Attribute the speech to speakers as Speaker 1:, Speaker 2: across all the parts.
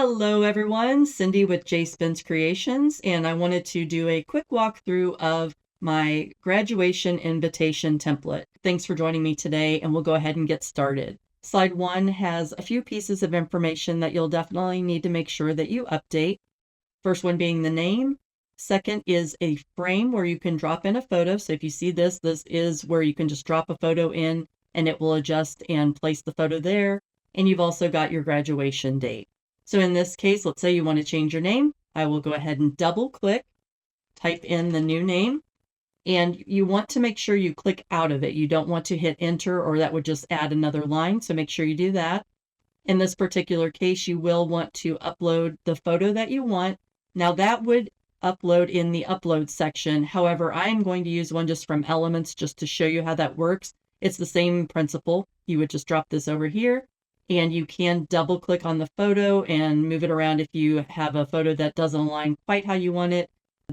Speaker 1: Hello everyone, Cindy with J Spence Creations, and I wanted to do a quick walkthrough of my graduation invitation template. Thanks for joining me today, and we'll go ahead and get started. Slide 1 has a few pieces of information that you'll definitely need to make sure that you update. First one being the name. Second is a frame where you can drop in a photo. So if you see this is where you can just drop a photo in and it will adjust and place the photo there. And you've also got your graduation date. So in this case, let's say you want to change your name. I will go ahead and double click, type in the new name, and you want to make sure you click out of it. You don't want to hit enter or that would just add another line. So make sure you do that. In this particular case, you will want to upload the photo that you want. Now that would upload in the upload section. However, I am going to use one just from Elements just to show you how that works. It's the same principle. You would just drop this over here. And you can double click on the photo and move it around if you have a photo that doesn't align quite how you want it.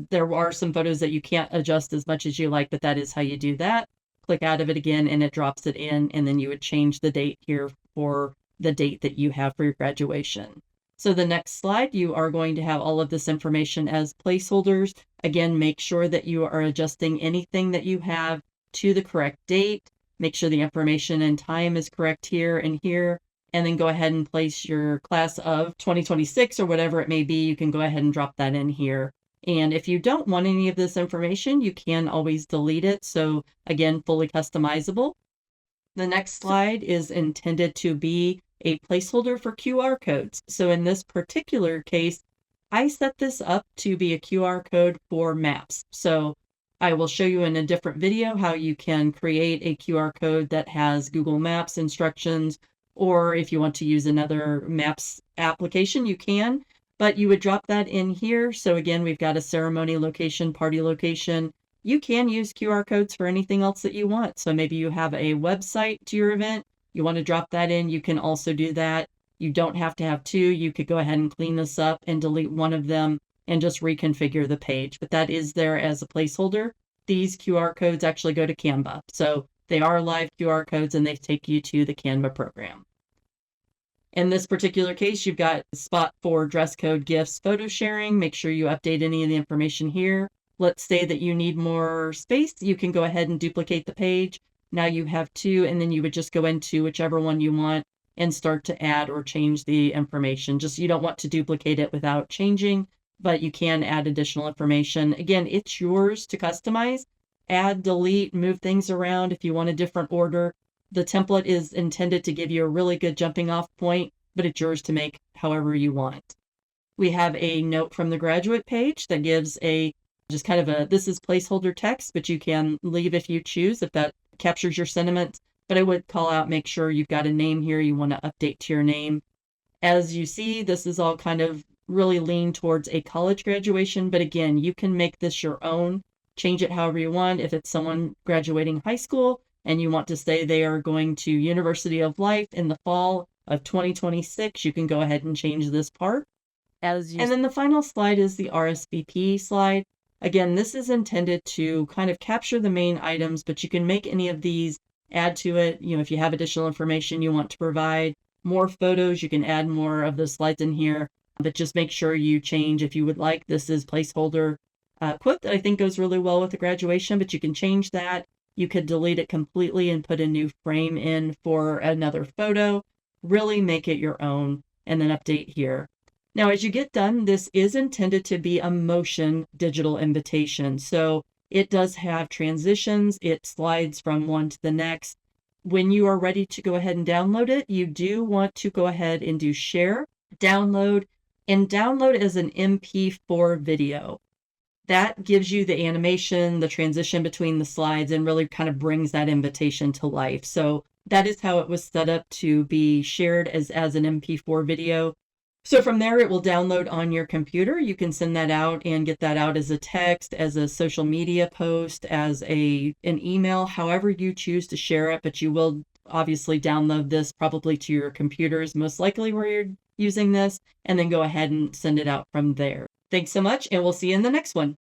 Speaker 1: There are some photos that you can't adjust as much as you like, but that is how you do that. Click out of it again and it drops it in, and then you would change the date here for the date that you have for your graduation. So the next slide, you are going to have all of this information as placeholders. Again, make sure that you are adjusting anything that you have to the correct date. Make sure the information and time is correct here and here. And then go ahead and place your class of 2026 or whatever it may be. You can go ahead and drop that in here. And if you don't want any of this information, you can always delete it. So again, fully customizable. The next slide is intended to be a placeholder for QR codes. So in this particular case, I set this up to be a QR code for maps. So I will show you in a different video how you can create a QR code that has Google Maps instructions, or if you want to use another Maps application, you can, but you would drop that in here. So again, we've got a ceremony location, party location. You can use QR codes for anything else that you want. So maybe you have a website to your event. You want to drop that in. You can also do that. You don't have to have two. You could go ahead and clean this up and delete one of them and just reconfigure the page. But that is there as a placeholder. These QR codes actually go to Canva. So they are live QR codes and they take you to the Canva program. In this particular case, you've got a spot for dress code, gifts, photo sharing. Make sure you update any of the information here. Let's say that you need more space. You can go ahead and duplicate the page. Now you have two, and then you would just go into whichever one you want and start to add or change the information. Just you don't want to duplicate it without changing, but you can add additional information. Again, it's yours to customize. Add, delete, move things around if you want a different order. The template is intended to give you a really good jumping off point, but it's yours to make however you want. We have a note from the graduate page that gives just kind of this is placeholder text, but you can leave if you choose, if that captures your sentiments. But I would call out, make sure you've got a name here you want to update to your name. As you see, this is all kind of really lean towards a college graduation, but again, you can make this your own. Change it however you want. If it's someone graduating high school and you want to say they are going to University of Life in the fall of 2026, you can go ahead and change this part. And then the final slide is the RSVP slide. Again, this is intended to kind of capture the main items, but you can make any of these, add to it. If you have additional information you want to provide, more photos, you can add more of the slides in here, but just make sure you change if you would like. This is placeholder quote that I think goes really well with the graduation, but you can change that. You could delete it completely and put a new frame in for another photo. Really make it your own and then update here. Now, as you get done, this is intended to be a motion digital invitation. So it does have transitions. It slides from one to the next. When you are ready to go ahead and download it, you do want to go ahead and do share, download, and download as an MP4 video. That gives you the animation, the transition between the slides, and really kind of brings that invitation to life. So that is how it was set up to be shared as an MP4 video. So from there, it will download on your computer. You can send that out and get that out as a text, as a social media post, as an email, however you choose to share it. But you will obviously download this probably to your computers, most likely where you're using this, and then go ahead and send it out from there. Thanks so much, and we'll see you in the next one.